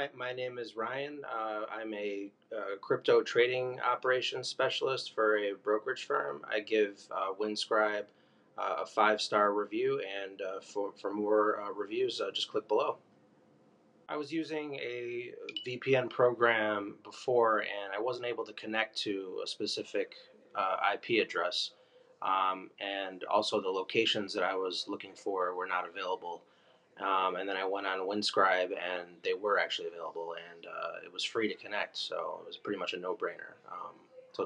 Hi, my name is Ryan. I'm a crypto trading operations specialist for a brokerage firm. I give Windscribe a five-star review, and for more reviews, just click below. I was using a VPN program before, and I wasn't able to connect to a specific IP address, and also the locations that I was looking for were not available. And then I went on Windscribe, and they were actually available, and it was free to connect, so it was pretty much a no-brainer. So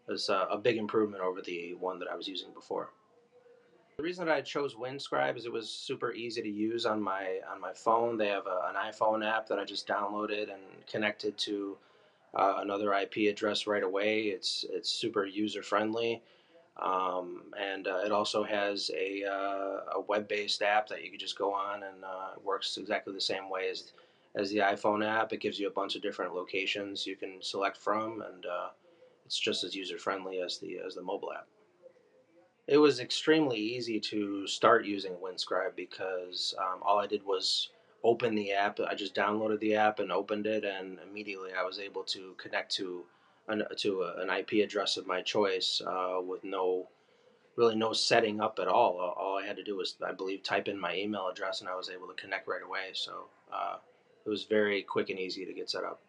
it's a big improvement over the one that I was using before. The reason that I chose Windscribe is it was super easy to use on my phone. They have an iPhone app that I just downloaded and connected to another IP address right away. It's super user friendly. And it also has a web-based app that you could just go on, and it works exactly the same way as the iPhone app. It gives you a bunch of different locations you can select from, and it's just as user-friendly as the mobile app. It was extremely easy to start using Windscribe because all I did was open the app. I just downloaded the app and opened it, and immediately I was able to connect to an IP address of my choice with no setting up at all. All I had to do was, I believe, type in my email address, and I was able to connect right away. So it was very quick and easy to get set up.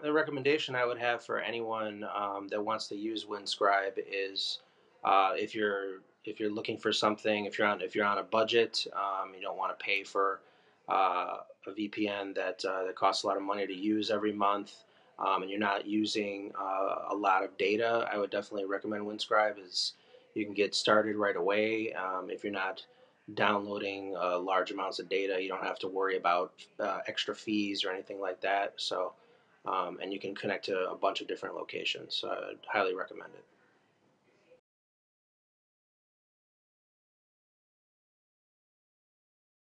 The recommendation I would have for anyone that wants to use Windscribe is if you're looking for something, if you're on a budget, you don't want to pay for a VPN that costs a lot of money to use every month, and you're not using a lot of data. I would definitely recommend Windscribe. Is you can get started right away. If you're not downloading large amounts of data, you don't have to worry about extra fees or anything like that. So and you can connect to a bunch of different locations. So I'd highly recommend it.